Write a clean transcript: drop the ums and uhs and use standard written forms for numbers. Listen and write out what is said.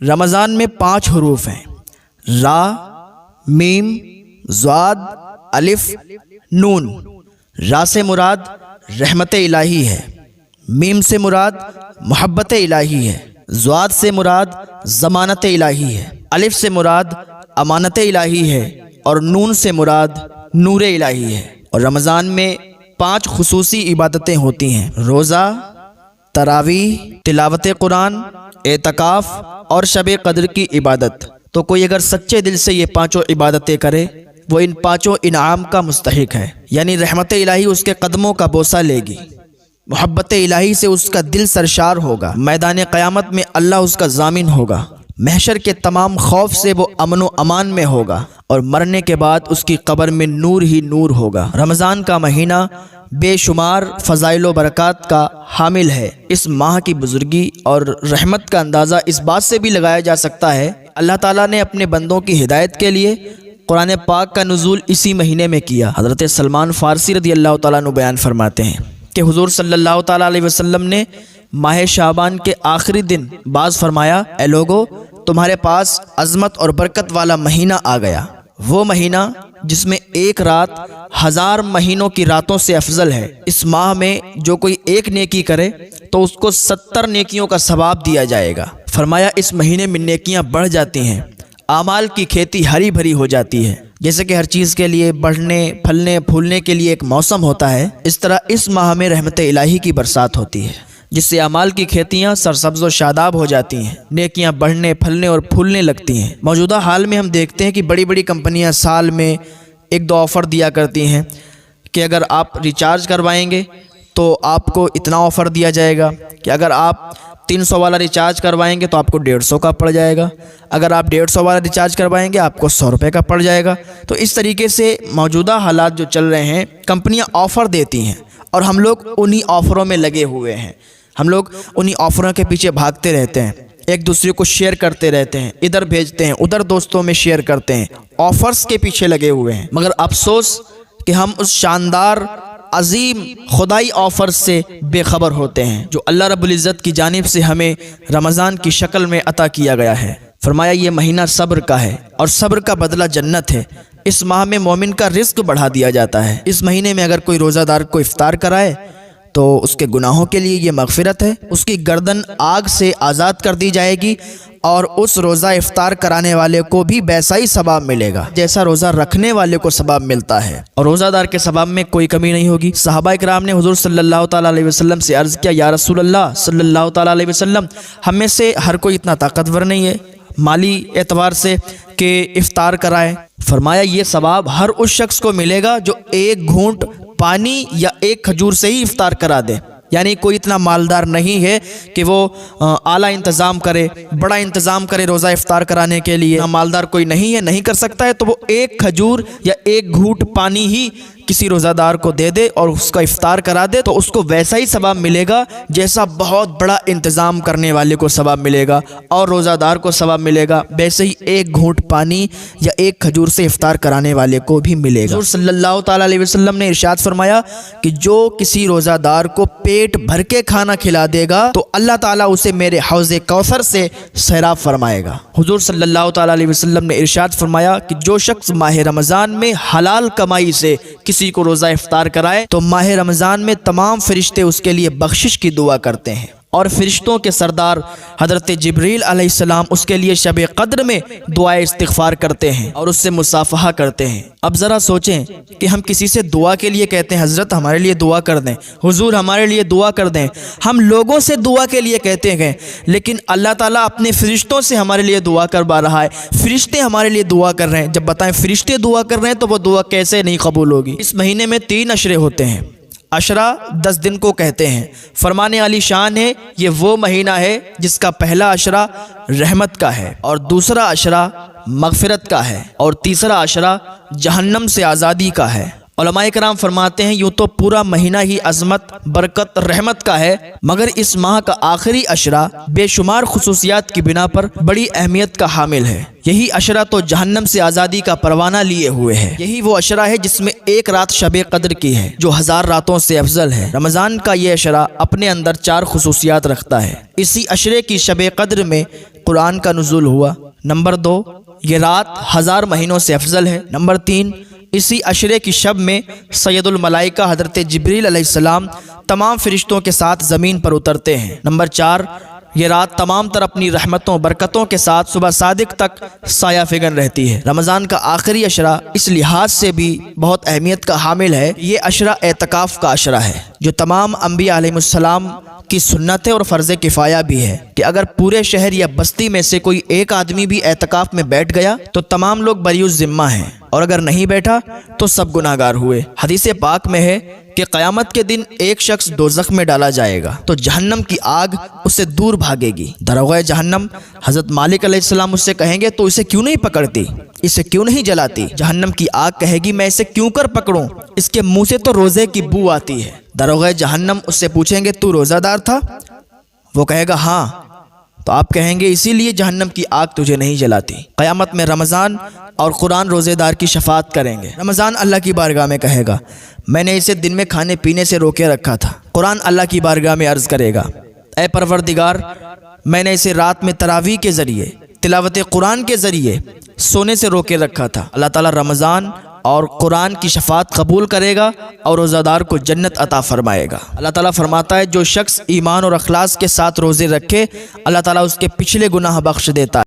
رمضان میں 5 حروف ہیں، را، میم، ضاد، الف، نون۔ را سے مراد رحمت الہی ہے، میم سے مراد محبت الہی ہے، ضاد سے مراد ضمانت الہی ہے، الف سے مراد امانت الہی ہے، اور نون سے مراد نور الہی ہے۔ اور رمضان میں 5 خصوصی عبادتیں ہوتی ہیں: روزہ، تراویح، تلاوت قرآن، اعتکاف اور شب قدر کی عبادت۔ تو کوئی اگر سچے دل سے یہ 5 عبادتیں کرے وہ ان 5 انعام کا مستحق ہے، یعنی رحمت الہی اس کے قدموں کا بوسہ لے گی، محبت الہی سے اس کا دل سرشار ہوگا، میدان قیامت میں اللہ اس کا ضامن ہوگا، محشر کے تمام خوف سے وہ امن و امان میں ہوگا، اور مرنے کے بعد اس کی قبر میں نور ہی نور ہوگا۔ رمضان کا مہینہ بے شمار فضائل و برکات کا حامل ہے۔ اس ماہ کی بزرگی اور رحمت کا اندازہ اس بات سے بھی لگایا جا سکتا ہے، اللہ تعالیٰ نے اپنے بندوں کی ہدایت کے لیے قرآن پاک کا نزول اسی مہینے میں کیا۔ حضرت سلمان فارسی رضی اللہ تعالیٰ عنہ بیان فرماتے ہیں کہ حضور صلی اللہ تعالیٰ علیہ وسلم نے ماہ شعبان کے آخری دن باز فرمایا، اے لوگو، تمہارے پاس عظمت اور برکت والا مہینہ آ گیا، وہ مہینہ جس میں ایک رات 1000 مہینوں کی راتوں سے افضل ہے۔ اس ماہ میں جو کوئی ایک نیکی کرے تو اس کو 70 نیکیوں کا ثواب دیا جائے گا۔ فرمایا اس مہینے میں نیکیاں بڑھ جاتی ہیں، اعمال کی کھیتی ہری بھری ہو جاتی ہے۔ جیسے کہ ہر چیز کے لیے بڑھنے، پھلنے، پھولنے کے لیے ایک موسم ہوتا ہے، اس طرح اس ماہ میں رحمت الہی کی برسات ہوتی ہے، جس سے اعمال کی کھیتیاں سرسبز و شاداب ہو جاتی ہیں، نیکیاں بڑھنے، پھلنے اور پھولنے لگتی ہیں۔ موجودہ حال میں ہم دیکھتے ہیں کہ بڑی بڑی کمپنیاں سال میں 1-2 آفر دیا کرتی ہیں کہ اگر آپ ریچارج کروائیں گے تو آپ کو اتنا آفر دیا جائے گا، کہ اگر آپ 300 والا ریچارج کروائیں گے تو آپ کو 150 کا پڑ جائے گا، اگر آپ 150 والا ریچارج کروائیں گے آپ کو 100 روپے کا پڑ جائے گا۔ تو اس طریقے سے موجودہ حالات جو چل رہے ہیں، کمپنیاں آفر دیتی ہیں اور ہم لوگ انہی آفروں میں لگے ہوئے ہیں، ہم لوگ انہی آفروں کے پیچھے بھاگتے رہتے ہیں، ایک دوسرے کو شیئر کرتے رہتے ہیں، ادھر بھیجتے ہیں، ادھر دوستوں میں شیئر کرتے ہیں، آفرز کے پیچھے لگے ہوئے ہیں۔ مگر افسوس کہ ہم اس شاندار عظیم خدائی آفر سے بے خبر ہوتے ہیں جو اللہ رب العزت کی جانب سے ہمیں رمضان کی شکل میں عطا کیا گیا ہے۔ فرمایا یہ مہینہ صبر کا ہے اور صبر کا بدلہ جنت ہے۔ اس ماہ میں مومن کا رزق بڑھا دیا جاتا ہے۔ اس مہینے میں اگر کوئی روزہ دار کو افطار کرائے تو اس کے گناہوں کے لیے یہ مغفرت ہے، اس کی گردن آگ سے آزاد کر دی جائے گی، اور اس روزہ افطار کرانے والے کو بھی ویسا ہی ثواب ملے گا جیسا روزہ رکھنے والے کو ثواب ملتا ہے، اور روزہ دار کے ثواب میں کوئی کمی نہیں ہوگی۔ صحابہ اکرام نے حضور صلی اللہ تعالیٰ علیہ وسلم سے عرض کیا، یا رسول اللہ صلی اللہ تعالیٰ علیہ وسلم، ہم میں سے ہر کوئی اتنا طاقتور نہیں ہے مالی اعتبار سے کہ افطار کرائے۔ فرمایا یہ ثواب ہر اس شخص کو ملے گا جو 1 گھونٹ پانی یا 1 کھجور سے ہی افطار کرا دے، یعنی کوئی اتنا مالدار نہیں ہے کہ وہ اعلیٰ انتظام کرے، بڑا انتظام کرے روزہ افطار کرانے کے لیے، مالدار کوئی نہیں ہے، نہیں کر سکتا ہے، تو وہ 1 کھجور یا 1 گھونٹ پانی ہی کسی روزہ دار کو دے دے اور اس کا افطار کرا دے، تو اس کو ویسا ہی ثواب ملے گا جیسا بہت بڑا انتظام کرنے والے کو ثواب ملے گا، اور روزہ دار کو ثواب ملے گا ویسے ہی 1 گھونٹ پانی یا 1 کھجور سے افطار کرانے والے کو بھی ملے گا۔ حضور صلی اللہ تعالیٰ علیہ وسلم نے ارشاد فرمایا کہ جو کسی روزہ دار کو پیٹ بھر کے کھانا کھلا دے گا تو اللہ تعالیٰ اسے میرے حوض کوثر سے سیراب فرمائے گا۔ حضور صلی اللہ تعالیٰ علیہ وسلم نے ارشاد فرمایا کہ جو شخص ماہ رمضان میں حلال کمائی سے کسی کو روزہ افطار کرائے تو ماہ رمضان میں تمام فرشتے اس کے لیے بخشش کی دعا کرتے ہیں، اور فرشتوں کے سردار حضرت جبریل علیہ السلام اس کے لیے شب قدر میں دعائے استغفار کرتے ہیں اور اس سے مصافحہ کرتے ہیں۔ اب ذرا سوچیں کہ ہم کسی سے دعا کے لیے کہتے ہیں حضرت ہمارے لیے دعا کر دیں، حضور ہمارے لیے دعا کر دیں، ہم لوگوں سے دعا کے لیے کہتے ہیں، لیکن اللہ تعالیٰ اپنے فرشتوں سے ہمارے لیے دعا کروا رہا ہے، فرشتے ہمارے لیے دعا کر رہے ہیں۔ جب بتائیں فرشتے دعا کر رہے ہیں تو وہ دعا کیسے نہیں قبول ہوگی؟ اس مہینے میں 3 عشرے ہوتے ہیں، عشرہ 10 دن کو کہتے ہیں۔ فرمانے علی شان ہے یہ وہ مہینہ ہے جس کا پہلا عشرہ رحمت کا ہے، اور دوسرا عشرہ مغفرت کا ہے، اور تیسرا عشرہ جہنم سے آزادی کا ہے۔ علماء کرام فرماتے ہیں یوں تو پورا مہینہ ہی عظمت، برکت، رحمت کا ہے، مگر اس ماہ کا آخری عشرہ بے شمار خصوصیات کی بنا پر بڑی اہمیت کا حامل ہے۔ یہی عشرہ تو جہنم سے آزادی کا پروانہ لیے ہوئے ہے۔ یہی وہ عشرہ ہے جس میں 1 رات شب قدر کی ہے جو 1000 راتوں سے افضل ہے۔ رمضان کا یہ عشرہ اپنے اندر 4 خصوصیات رکھتا ہے۔ اسی عشرے کی شب قدر میں قرآن کا نزول ہوا۔ نمبر 2، یہ رات 1000 مہینوں سے افضل ہے۔ نمبر 3، اسی عشرے کی شب میں سید الملائکہ حضرت جبریل علیہ السلام تمام فرشتوں کے ساتھ زمین پر اترتے ہیں۔ نمبر 4، یہ رات تمام تر اپنی رحمتوں برکتوں کے ساتھ صبح صادق تک سایہ فگن رہتی ہے۔ رمضان کا آخری عشرہ اس لحاظ سے بھی بہت اہمیت کا حامل ہے، یہ عشرہ اعتکاف کا عشرہ ہے، جو تمام انبیاء علیہ السلام کی سنت اور فرض کفایہ بھی ہے کہ اگر پورے شہر یا بستی میں سے کوئی ایک آدمی بھی اعتکاف میں بیٹھ گیا تو تمام لوگ بری الذمہ ہیں، اور اگر نہیں بیٹھا تو سب گناہگار ہوئے۔ حدیث پاک میں ہے کہ قیامت کے دن ایک شخص دوزخ میں ڈالا جائے گا تو جہنم کی آگ اس سے دور بھاگے گی۔ داروغہ جہنم حضرت مالک علیہ السلام اس سے کہیں گے تو اسے کیوں نہیں پکڑتی، اسے کیوں نہیں جلاتی؟ جہنم کی آگ کہے گی میں اسے کیوں کر پکڑوں، اس کے منہ سے تو روزے کی بو آتی ہے۔ داروغہ جہنم اس سے پوچھیں گے تو روزہ دار تھا؟ وہ کہے گا ہاں، تو آپ کہیں گے اسی لیے جہنم کی آگ تجھے نہیں جلاتی۔ قیامت میں رمضان اور قرآن روزے دار کی شفاعت کریں گے۔ رمضان اللہ کی بارگاہ میں کہے گا میں نے اسے دن میں کھانے پینے سے روکے رکھا تھا۔ قرآن اللہ کی بارگاہ میں عرض کرے گا اے پروردگار، میں نے اسے رات میں تراویح کے ذریعے، تلاوت قرآن کے ذریعے سونے سے روکے رکھا تھا۔ اللہ تعالیٰ رمضان اور قرآن کی شفاعت قبول کرے گا اور روزہ دار کو جنت عطا فرمائے گا۔ اللہ تعالیٰ فرماتا ہے جو شخص ایمان اور اخلاص کے ساتھ روزے رکھے اللہ تعالیٰ اس کے پچھلے گناہ بخش دیتا ہے۔